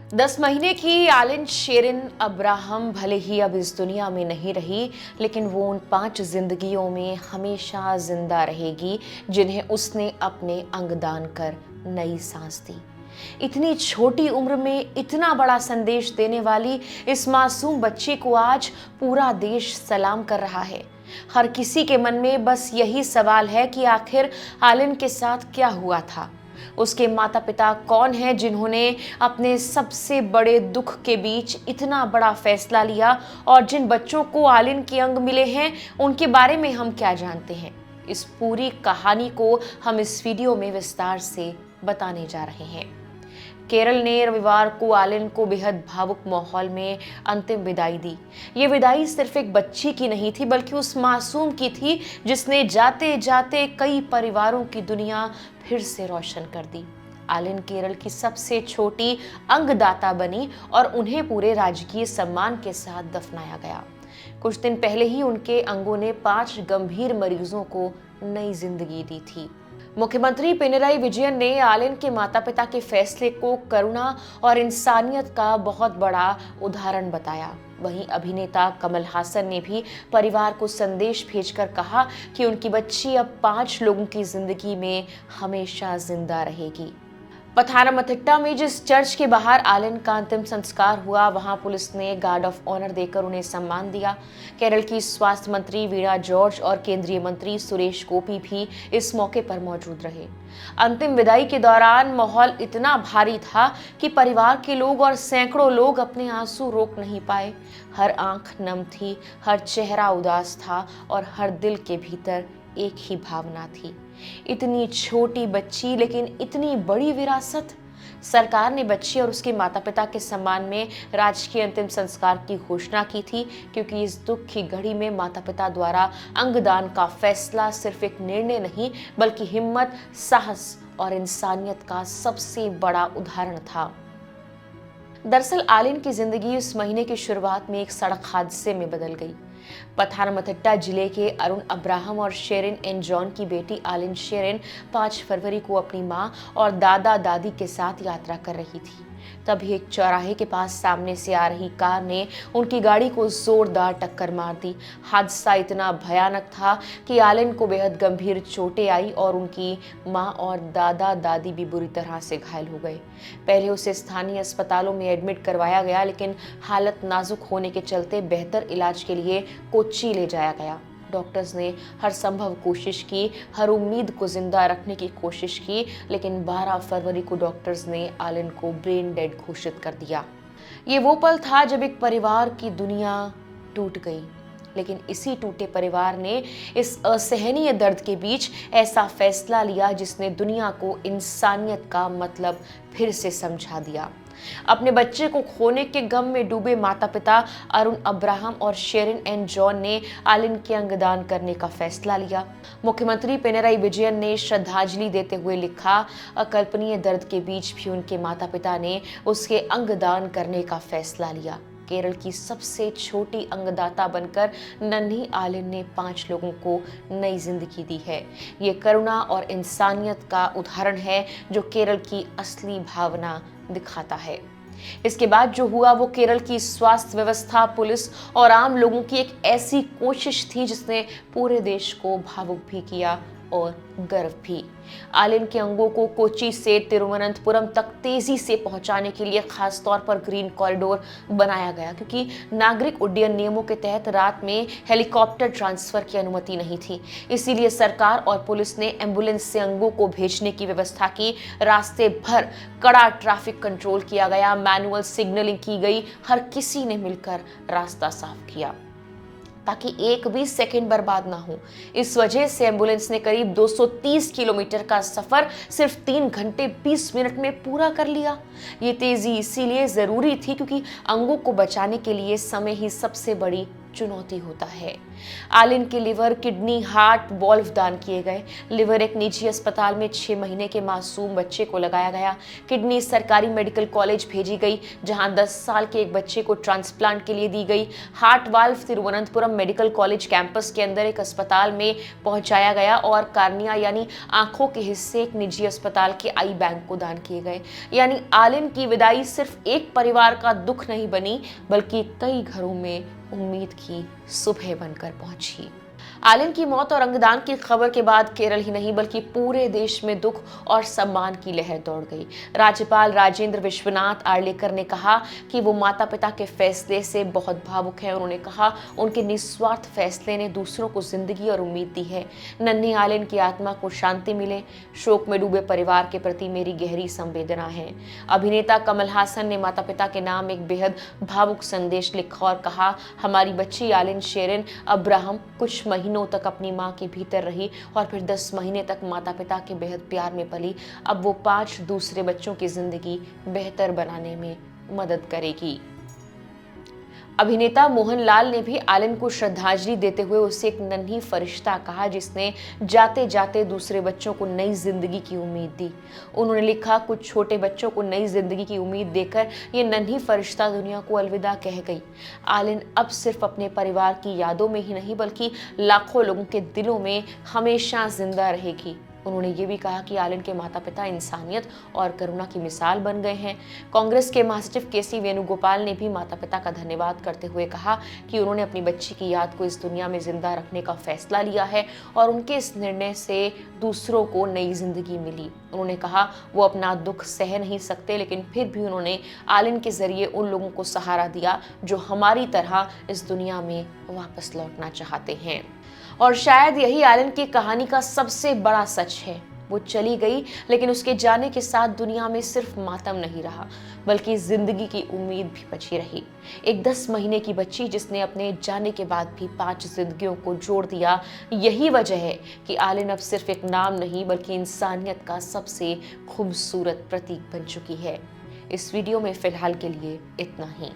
10 महीने की आलिन शेरिन अब्राहम भले ही अब इस दुनिया में नहीं रही, लेकिन वो उन 5 जिंदगियों में हमेशा जिंदा रहेगी जिन्हें उसने अपने अंग दान कर नई सांस दी। इतनी छोटी उम्र में इतना बड़ा संदेश देने वाली इस मासूम बच्ची को आज पूरा देश सलाम कर रहा है। हर किसी के मन में बस यही सवाल है कि आखिर आलिन के साथ क्या हुआ था। उसके माता पिता कौन हैं जिन्होंने अपने सबसे बड़े दुख के बीच इतना बड़ा फैसला लिया, और जिन बच्चों को आलिन के अंग मिले हैं उनके बारे में हम क्या जानते हैं। इस पूरी कहानी को हम इस वीडियो में विस्तार से बताने जा रहे हैं। केरल ने रविवार को आलिन को बेहद भावुक माहौल में अंतिम विदाई दी। ये विदाई सिर्फ एक बच्ची की नहीं थी, बल्कि उस मासूम की थी जिसने जाते जाते कई परिवारों की दुनिया फिर से रोशन कर दी। आलिन केरल की सबसे छोटी अंगदाता बनी और उन्हें पूरे राजकीय सम्मान के साथ दफनाया गया। कुछ दिन पहले ही उनके अंगों ने 5 गंभीर मरीजों को नई जिंदगी दी थी। मुख्यमंत्री पिनराई विजयन ने आलिन के माता पिता के फैसले को करुणा और इंसानियत का बहुत बड़ा उदाहरण बताया। वहीं अभिनेता कमल हासन ने भी परिवार को संदेश भेजकर कहा कि उनकी बच्ची अब 5 लोगों की जिंदगी में हमेशा जिंदा रहेगी। पथानमथिट्टा में जिस चर्च के बाहर आलिन का अंतिम संस्कार हुआ, वहां पुलिस ने गार्ड ऑफ ऑनर देकर उन्हें सम्मान दिया। केरल की स्वास्थ्य मंत्री वीणा जॉर्ज और केंद्रीय मंत्री सुरेश गोपी भी इस मौके पर मौजूद रहे। अंतिम विदाई के दौरान माहौल इतना भारी था कि परिवार के लोग और सैकड़ों लोग अपने आंसू रोक नहीं पाए। हर आंख नम थी, हर चेहरा उदास था और हर दिल के भीतर एक ही भावना थी, इतनी छोटी बच्ची लेकिन इतनी बड़ी विरासत। सरकार ने बच्ची और उसके माता पिता के सम्मान में राजकीय अंतिम संस्कार की घोषणा की थी, क्योंकि इस दुख की घड़ी में माता पिता द्वारा अंगदान का फैसला सिर्फ एक निर्णय नहीं, बल्कि हिम्मत, साहस और इंसानियत का सबसे बड़ा उदाहरण था। दरअसल आलिन की जिंदगी इस महीने की शुरुआत में एक सड़क हादसे में बदल गई। पथानमथिट्टा जिले के अरुण अब्राहम और शेरिन एन जॉन की बेटी आलिन शेरिन 5 फरवरी को अपनी मां और दादा दादी के साथ यात्रा कर रही थी। तभी एक चौराहे के पास सामने से आ रही कार ने उनकी गाड़ी को जोरदार टक्कर मार दी। हादसा इतना भयानक था कि आलिन को बेहद गंभीर चोटें आई और उनकी मां और दादा दादी भी बुरी तरह से घायल हो गए। पहले उसे स्थानीय अस्पतालों में एडमिट करवाया गया, लेकिन हालत नाजुक होने के चलते बेहतर इलाज के लिए कोच्चि ले जाया गया। डॉक्टर्स ने हर संभव कोशिश की, हर उम्मीद को जिंदा रखने की कोशिश की, लेकिन 12 फरवरी को डॉक्टर्स ने आलिन को ब्रेन डेड घोषित कर दिया। ये वो पल था जब एक परिवार की दुनिया टूट गई, लेकिन इसी टूटे परिवार ने इस असहनीय दर्द के बीच ऐसा फैसला लिया जिसने दुनिया को इंसानियत का मतलब फिर से समझा दिया। अपने बच्चे को खोने के गम में डूबे माता पिता अरुण अब्राहम और शेरिन एन जॉन ने आलिन के अंगदान करने का फैसला लिया। मुख्यमंत्री पिनराई विजयन ने श्रद्धांजलि देते हुए लिखा, अकल्पनीय दर्द के बीच भी उनके माता पिता ने उसके अंगदान करने का फैसला लिया। केरल की सबसे छोटी अंगदाता बनकर नन्ही आलिन ने 5 लोगों को नई जिंदगी दी है। ये करुणा और इंसानियत का उदाहरण है जो केरल की असली भावना दिखाता है। इसके बाद जो हुआ वो केरल की स्वास्थ्य व्यवस्था, पुलिस और आम लोगों की एक ऐसी कोशिश थी जिसने पूरे देश को भावुक भी किया और गर्व भी। आलिन के अंगों को कोच्चि से तिरुवनंतपुरम तक तेजी से पहुंचाने के लिए खास तौर पर ग्रीन कॉरिडोर बनाया गया, क्योंकि नागरिक उड्डयन नियमों के तहत रात में हेलीकॉप्टर ट्रांसफर की अनुमति नहीं थी। इसीलिए सरकार और पुलिस ने एम्बुलेंस से अंगों को भेजने की व्यवस्था की। रास्ते भर कड़ा ट्रैफिक कंट्रोल किया गया, मैनुअल सिग्नलिंग की गई, हर किसी ने मिलकर रास्ता साफ किया ताकि एक भी सेकंड बर्बाद ना हो। इस वजह से एम्बुलेंस ने करीब 230 किलोमीटर का सफर सिर्फ 3 घंटे 20 मिनट में पूरा कर लिया। ये तेजी इसीलिए जरूरी थी क्योंकि अंगों को बचाने के लिए समय ही सबसे बड़ी चुनौती होता है। आलिन के लिवर, किडनी, हार्ट, वॉल्व दान किए गए। लिवर एक निजी अस्पताल में 6 महीने के मासूम बच्चे को लगाया गया। किडनी सरकारी मेडिकल कॉलेज भेजी गई, जहां 10 साल के एक बच्चे को ट्रांसप्लांट के लिए दी गई। Heart valve Thiruvananthapuram medical college campus के अंदर एक अस्पताल में पहुंचाया गया और कार्निया यानी आंखों के हिस्से एक निजी अस्पताल के आई बैंक को दान किए गए। यानी आलिन की विदाई सिर्फ एक परिवार का दुख नहीं बनी, बल्कि कई घरों में उम्मीद की सुबह बनकर पहुंची। आलिन की मौत और अंगदान की खबर के बाद केरल ही नहीं बल्कि पूरे देश में दुख और सम्मान की लहर दौड़ गई। राज्यपाल राजेंद्र विश्वनाथ आर्लेकर ने कहा कि वो माता पिता के फैसले से बहुत भावुक हैं। उन्होंने कहा उनके निस्वार्थ फैसले ने दूसरों को जिंदगी और उम्मीद दी है। नन्ही आलिन की आत्मा को शांति मिले। शोक में डूबे परिवार के प्रति मेरी गहरी संवेदना है। अभिनेता कमल हासन ने माता पिता के नाम एक बेहद भावुक संदेश लिखा और कहा, हमारी बच्ची आलिन शेरिन अब्राहम कुछ महीनों तक अपनी मां के भीतर रही और फिर 10 महीने तक माता पिता के बेहद प्यार में पली। अब वो 5 दूसरे बच्चों की जिंदगी बेहतर बनाने में मदद करेगी। अभिनेता मोहनलाल ने भी आलिन को श्रद्धांजलि देते हुए उसे एक नन्ही फरिश्ता कहा, जिसने जाते जाते दूसरे बच्चों को नई जिंदगी की उम्मीद दी। उन्होंने लिखा, कुछ छोटे बच्चों को नई जिंदगी की उम्मीद देकर ये नन्ही फरिश्ता दुनिया को अलविदा कह गई। आलिन अब सिर्फ अपने परिवार की यादों में ही नहीं बल्कि लाखों लोगों के दिलों में हमेशा जिंदा रहेगी। उन्होंने ये भी कहा कि आलिन के माता पिता इंसानियत और करुणा की मिसाल बन गए हैं। कांग्रेस के महासचिव केसी वेणुगोपाल ने भी माता पिता का धन्यवाद करते हुए कहा कि उन्होंने अपनी बच्ची की याद को इस दुनिया में जिंदा रखने का फैसला लिया है और उनके इस निर्णय से दूसरों को नई जिंदगी मिली। उन्होंने कहा वो अपना दुख सह नहीं सकते, लेकिन फिर भी उन्होंने आलिन के जरिए उन लोगों को सहारा दिया जो हमारी तरह इस दुनिया में वापस लौटना चाहते हैं। और शायद यही आलिन की कहानी का सबसे बड़ा सच है। वो चली गई, लेकिन उसके जाने के साथ दुनिया में सिर्फ मातम नहीं रहा बल्कि जिंदगी की उम्मीद भी बची रही। एक 10 महीने की बच्ची जिसने अपने जाने के बाद भी 5 जिंदगियों को जोड़ दिया। यही वजह है कि आलिन अब सिर्फ एक नाम नहीं बल्कि इंसानियत का सबसे खूबसूरत प्रतीक बन चुकी है। इस वीडियो में फिलहाल के लिए इतना ही।